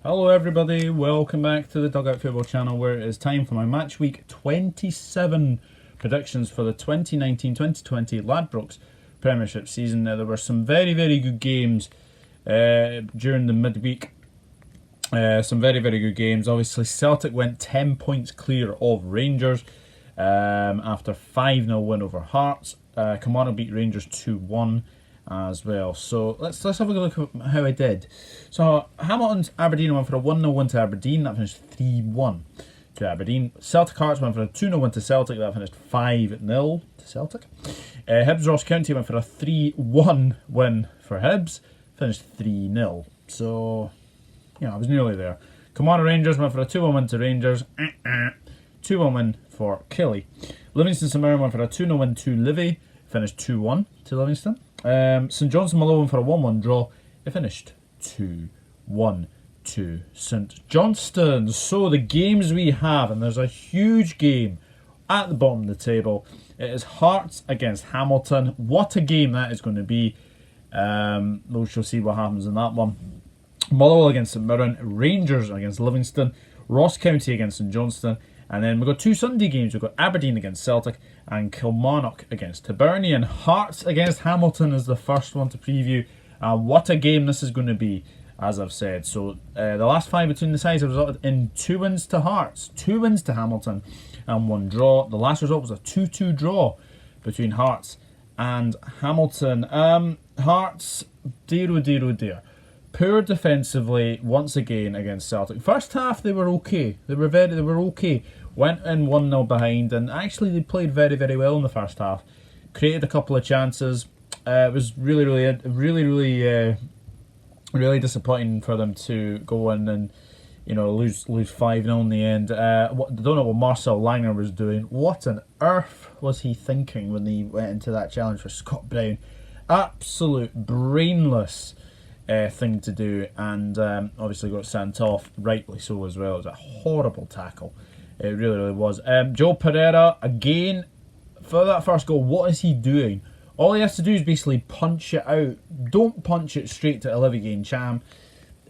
Hello everybody, welcome back to the Dugout Football channel where it is time for my Match Week 27 predictions for the 2019-2020 Ladbrokes Premiership season. Now there were some very good games during the midweek. Some very good games. Obviously Celtic went 10 points clear of Rangers after 5-0 win over Hearts. Kilmarnock beat Rangers 2-1 as well. So let's have a look at how I did. So Hamilton's Aberdeen went for a 1-0 win to Aberdeen, that finished 3-1 to Aberdeen. Celtic Hearts went for a 2-0 win to Celtic, that finished 5-0 to Celtic. Hibs Ross County went for a 3-1 win for Hibs, finished 3-0. So I was nearly there. Kilmarnock Rangers went for a 2-1 win to Rangers, 2-1 win for Killie. Livingston St Mirren went for a 2-0 win to Livy, finished 2-1 to Livingston. St Johnstone Motherwell went for a 1-1 draw, it finished 2-1 to St Johnstone. So the games we have, and there's a huge game at the bottom of the table. It is Hearts against Hamilton. What a game that is going to be. We shall see what happens in that one. Motherwell against St Mirren, Rangers against Livingston, Ross County against St Johnstone, and then we've got two Sunday games. We've got Aberdeen against Celtic and Kilmarnock against Hibernian. Hearts against Hamilton is the first one to preview. What a game this is going to be, as I've said. So the last 5 between the sides have resulted in 2 wins to Hearts, 2 wins to Hamilton, and 1 draw. The last result was a 2-2 draw between Hearts and Hamilton. Hearts, dear oh dear. Poor defensively once again against Celtic. First half they were okay. They were okay. Went in 1-0 behind, and actually they played very well in the first half. Created a couple of chances. It was really disappointing for them to go in and lose 5-0 in the end. I don't know what Marcel Langer was doing. What on earth was he thinking when he went into that challenge for Scott Brown? Absolute brainless thing to do, and obviously got sent off, rightly so as well. It was a horrible tackle. It really was. Joe Pereira, again, for that first goal, what is he doing? All he has to do is basically punch it out. Don't punch it straight to Olivier Ncham,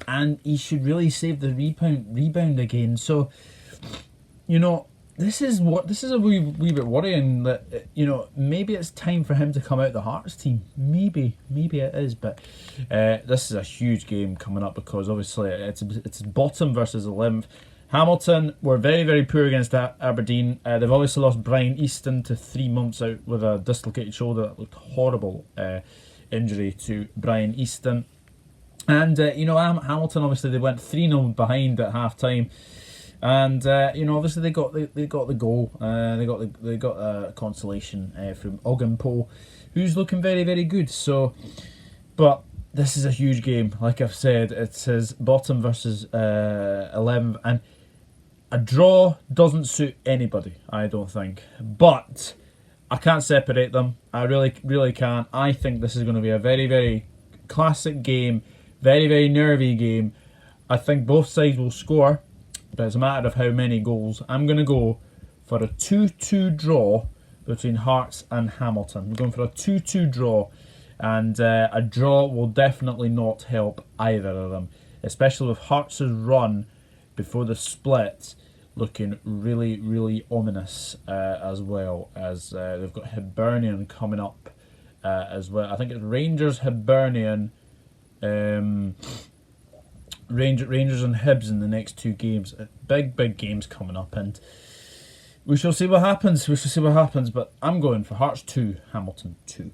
and he should really save the rebound again. So, this is a wee bit worrying that maybe it's time for him to come out the Hearts team. Maybe it is, but this is a huge game coming up because obviously it's bottom versus 11th. Hamilton were very poor against Aberdeen. They've obviously lost Brian Easton to 3 months out with a dislocated shoulder. That looked horrible injury to Brian Easton. And Hamilton, obviously they went 3-0 behind at half time. And obviously they got the goal. They got consolation from Oggenpo, who's looking very good. So, but this is a huge game. Like I've said, it's his bottom versus 11th, and a draw doesn't suit anybody, I don't think. But I can't separate them. I really can't. I think this is going to be a very classic game, very nervy game. I think both sides will score, but it's a matter of how many goals. I'm going to go for a 2-2 draw between Hearts and Hamilton. We're going for a 2-2 draw, and a draw will definitely not help either of them, especially with Hearts' run before the split looking really ominous, as well as they've got Hibernian coming up as well. I think it's Rangers, Hibernian, Rangers and Hibs in the next 2 games. Big games coming up, and we shall see what happens. But I'm going for Hearts 2, Hamilton 2.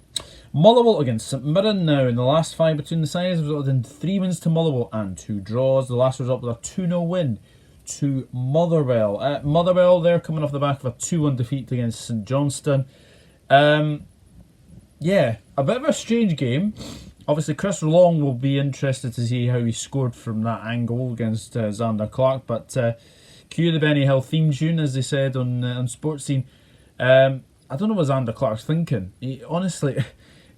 Motherwell against St Mirren now. In the last 5 between the sides, resulted in 3 wins to Motherwell and 2 draws. The last result was a 2-0 win to Motherwell. Motherwell, they're coming off the back of a 2-1 defeat against St Johnstone. A bit of a strange game. Obviously, Chris Long will be interested to see how he scored from that angle against Xander Clark. But cue the Benny Hill theme tune, as they said on Sports Scene. I don't know what Xander Clark's thinking. Honestly,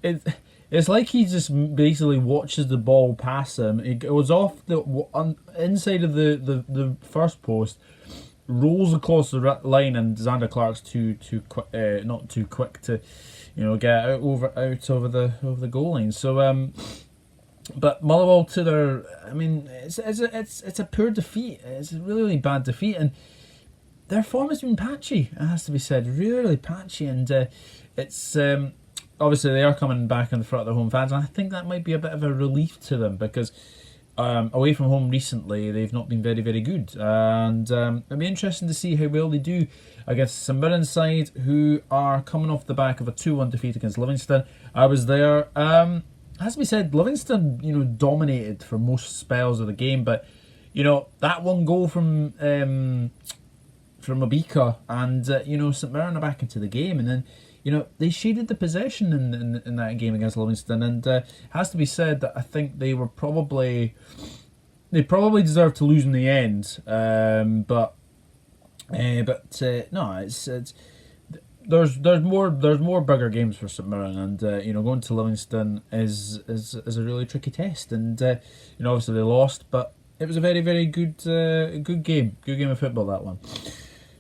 it's like he just basically watches the ball pass him. It goes off the inside of the first post, rolls across the line, and Xander Clark's not too quick to get out over the goal line. So But Motherwell to their, I mean, it's a poor defeat. It's a really, really bad defeat, and their form has been patchy. It has to be said, really, really patchy, and it's obviously they are coming back in the front of their home fans, and I think that might be a bit of a relief to them because away from home recently they've not been very, very good, and it'll be interesting to see how well they do against St Mirren side, who are coming off the back of a 2-1 defeat against Livingston. I was there. Has to be said, Livingston, dominated for most spells of the game, but that one goal from Abika and St Mirren are back into the game, and then they shaded the possession in that game against Livingston, and it has to be said that I think they probably deserved to lose in the end, but no, it's there's more bigger games for St Mirren, and going to Livingston is a really tricky test, and obviously they lost, but it was a very, very good game of football, that one.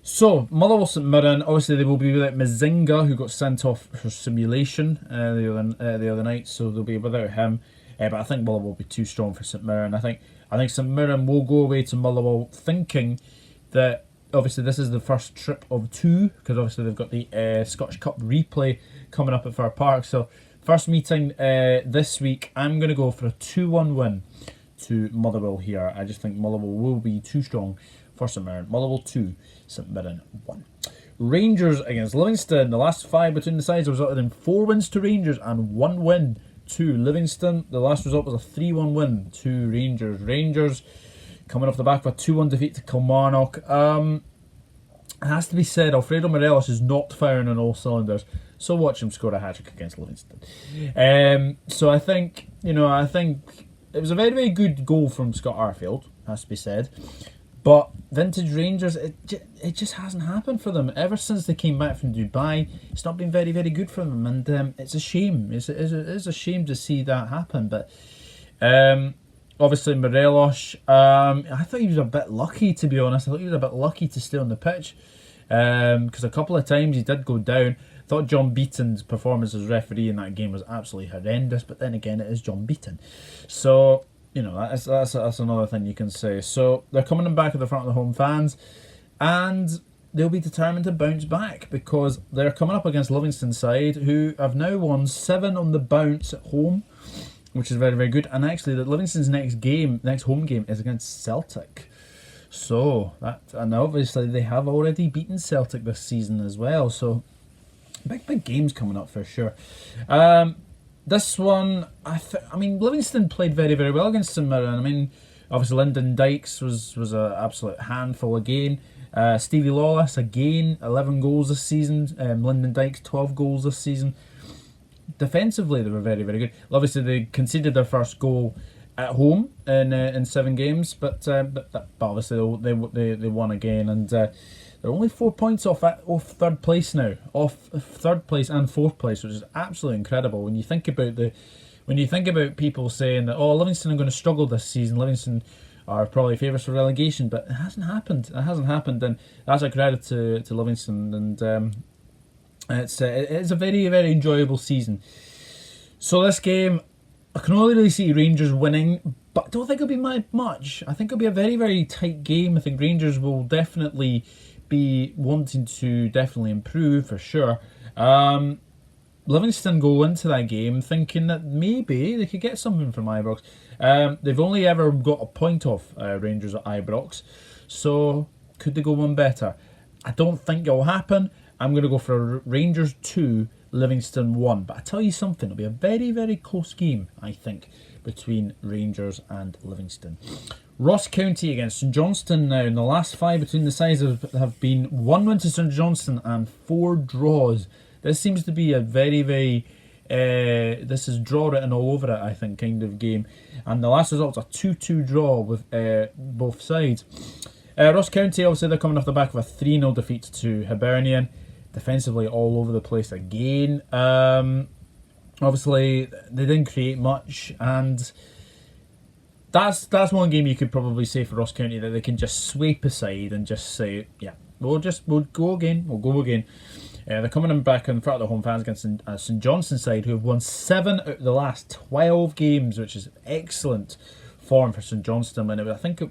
So Motherwell St Mirren, obviously they will be without Mazinga, who got sent off for simulation the other night, so they'll be without him. But I think Motherwell will be too strong for St Mirren. I think St Mirren will go away to Motherwell thinking that obviously this is the first trip of 2, because obviously they've got the Scottish Cup replay coming up at Fir Park. So first meeting this week, I'm going to go for a 2-1 win to Motherwell here. I just think Motherwell will be too strong for St Mirren. Motherwell 2, St Mirren 1. Rangers against Livingston. The last 5 between the sides resulted in 4 wins to Rangers and 1 win to Livingston. The last result was a 3-1 win to Rangers. Rangers coming off the back of a 2-1 defeat to Kilmarnock. It has to be said, Alfredo Morelos is not firing on all cylinders, so watch him score a hat-trick against Livingston. So I think it was a very, very good goal from Scott Arfield, has to be said. But vintage Rangers, it just hasn't happened for them. Ever since they came back from Dubai, it's not been very, very good for them. And it's a shame. It's a shame to see that happen. But obviously Morelos, I thought he was a bit lucky, to be honest. I thought he was a bit lucky to stay on the pitch. Because a couple of times he did go down. I thought John Beaton's performance as referee in that game was absolutely horrendous. But then again, it is John Beaton. So that's another thing you can say. So they're coming back at the front of the home fans, and they'll be determined to bounce back because they're coming up against Livingston side, who have now won 7 on the bounce at home, which is very, very good. And actually, that Livingston's next home game is against Celtic. So and obviously they have already beaten Celtic this season as well. So big games coming up for sure. This one, Livingston played very, very well against St Mirren. Obviously Lyndon Dykes was an absolute handful again. Stevie Lawless again, 11 goals this season. Lyndon Dykes, 12 goals this season. Defensively, they were very, very good. Obviously, they conceded their first goal at home in 7 games, but obviously they won again, and they're only 4 points off third place now, off third place and fourth place, which is absolutely incredible when you think about people saying that Livingston are going to struggle this season. Livingston are probably favourites for relegation, but it hasn't happened. And that's a credit to Livingston, and it's a very, very enjoyable season. So this game, I can only really see Rangers winning, but I don't think it'll be much. I think it'll be a very, very tight game. I think Rangers will definitely be wanting to improve for sure. Livingston go into that game thinking that maybe they could get something from Ibrox. They've only ever got a point off Rangers at Ibrox, so could they go one better? I don't think it'll happen. I'm going to go for Rangers 2, Livingston 1. But I tell you something, it'll be a very, very close game, I think, between Rangers and Livingston. Ross County against St Johnstone now. In the last 5 between the sides have been 1 win to St Johnstone and 4 draws. This seems to be a very, very... this is draw written all over it, I think, kind of game. And the last result's a 2-2 draw with both sides. Ross County, obviously, they're coming off the back of a 3-0 defeat to Hibernian. Defensively all over the place again. Obviously, they didn't create much, and that's one game you could probably say for Ross County that they can just sweep aside and just say, yeah, we'll go again. They're coming in back in front of the home fans against St Johnstone side, who have won 7 out of the last 12 games, which is excellent form for St Johnstone. And I think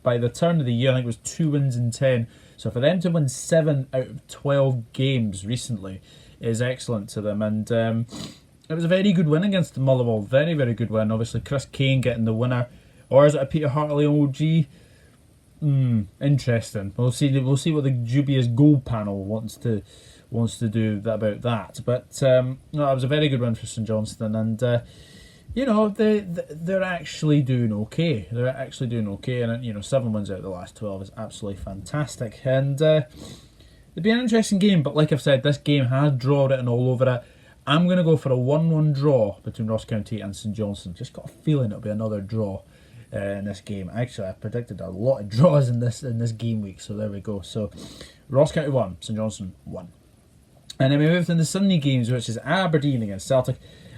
by the turn of the year, I think it was 2 wins in 10. So for them to win 7 out of 12 games recently is excellent to them. And it was a very good win against the Motherwell. Very, very good win. Obviously, Chris Kane getting the winner. Or is it a Peter Hartley OG? Interesting. We'll see what the dubious goal panel wants to do about that. But no, it was a very good win for St Johnstone, and they're actually doing okay. They're actually doing okay, and 7 wins out of the last 12 is absolutely fantastic. And it'd be an interesting game, but like I've said, this game has draw written all over it. I'm going to go for a 1-1 draw between Ross County and St Johnstone. Just got a feeling it'll be another draw in this game. Actually, I predicted a lot of draws in this game week, so there we go. So Ross County 1, St Johnstone 1. And then we moved into the Sunday games, which is Aberdeen against Celtic.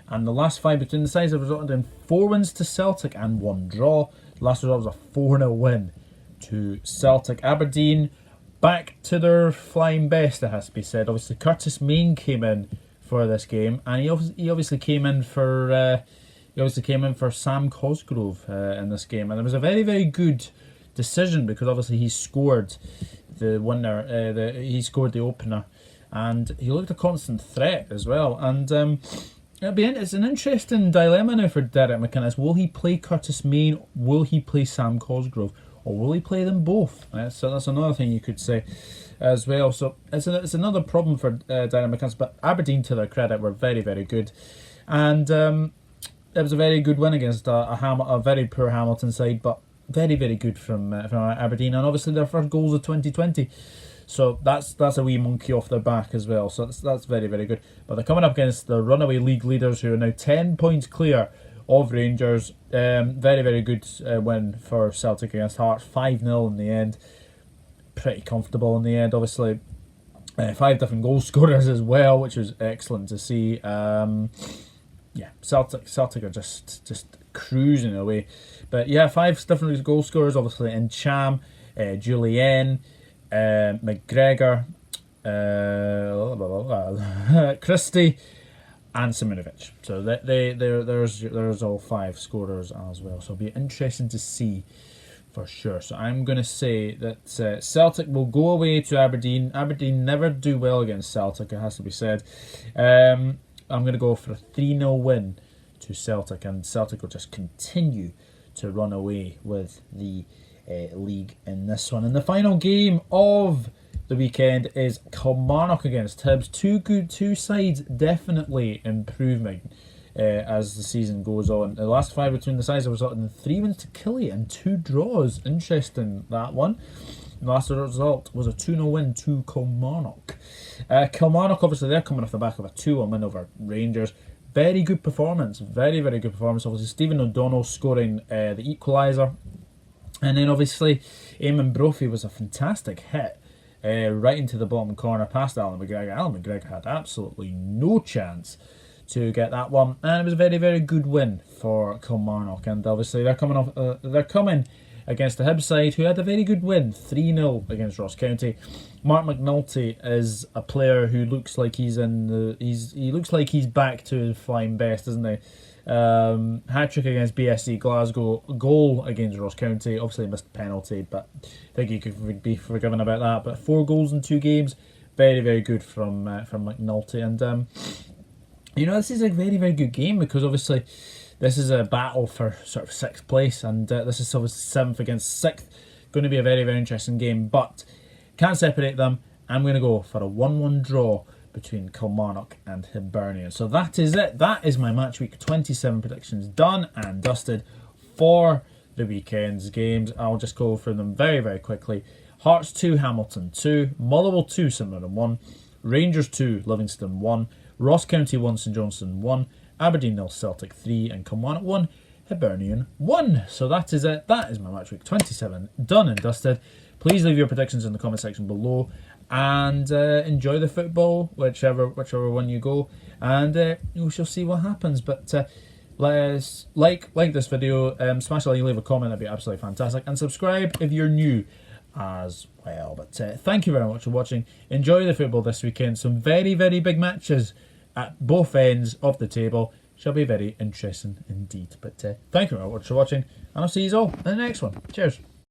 And the last 5 between the sides have resulted in 4 wins to Celtic and 1 draw. The last result was a 4-0 win to Celtic. Aberdeen back to their flying best, it has to be said. Obviously, Curtis Main came in for this game, and he obviously came in for Sam Cosgrove in this game, and it was a very, very good decision because obviously he scored the winner. He scored the opener, and he looked a constant threat as well. And it's an interesting dilemma now for Derek McInnes. Will he play Curtis Main? Will he play Sam Cosgrove? Or will he play them both? So that's another thing you could say as well. So it's another problem for Derek McInnes. But Aberdeen, to their credit, were very, very good. And it was a very good win against a very poor Hamilton side, but very, very good from Aberdeen. And obviously their first goals of 2020. So that's a wee monkey off their back as well. So that's very, very good. But they're coming up against the runaway league leaders, who are now 10 points clear of Rangers. Very, very good win for Celtic against Hearts. 5-0 in the end. Pretty comfortable in the end. Obviously, 5 different goal scorers as well, which was excellent to see. Celtic are just cruising away. But yeah, 5 different goal scorers, obviously, in Cham, Julienne, McGregor, Christie, and Simunovic. So there's all 5 scorers as well. So it'll be interesting to see for sure. So I'm going to say that Celtic will go away to Aberdeen. Aberdeen never do well against Celtic, it has to be said. I'm going to go for a 3-0 win to Celtic, and Celtic will just continue to run away with the league in this one. And the final game of the weekend is Kilmarnock against Hibs. Two sides definitely improving as the season goes on. The last 5 between the sides have resulted in 3 wins to Killie and 2 draws. Interesting, that one. The last result was a 2-0 win to Kilmarnock. Kilmarnock, obviously, they're coming off the back of a 2-1 win over Rangers. Very good performance. Very, very good performance. Obviously, Stephen O'Donnell scoring the equaliser. And then, obviously, Eamon Brophy was a fantastic hit right into the bottom corner past Alan McGregor. Alan McGregor had absolutely no chance to get that one. And it was a very, very good win for Kilmarnock. And obviously, they're coming against the Hibs side, who had a very good win, 3-0 against Ross County. Mark McNulty is a player who looks like he looks like he's back to his flying best, isn't he? Hat-trick against BSC Glasgow, goal against Ross County. Obviously missed a penalty, but I think you could be forgiven about that. But 4 goals in 2 games, very, very good from McNulty. And this is a very, very good game, because obviously this is a battle for sort of 6th place, and this is obviously 7th against 6th. Going to be a very, very interesting game, but can't separate them. I'm going to go for a 1-1 draw between Kilmarnock and Hibernian. So that is it. That is my match week 27 predictions done and dusted for the weekend's games. I'll just go through them very, very quickly. Hearts 2, Hamilton 2, Motherwell 2, St Mirren 1, Rangers 2, Livingston 1, Ross County 1, St Johnstone 1, Aberdeen 0, Celtic 3, and Kilmarnock 1, Hibernian 1. So that is it. That is my match week 27 done and dusted. Please leave your predictions in the comment section below, and enjoy the football, whichever one you go, and we shall see what happens. But let's like this video, smash a like, leave a comment, that'd be absolutely fantastic, and subscribe if you're new. as well. But thank you very much for watching. Enjoy the football this weekend. Some very, very big matches at both ends of the table. Shall be very interesting indeed. But thank you very much for watching, and I'll see you all in the next one. Cheers.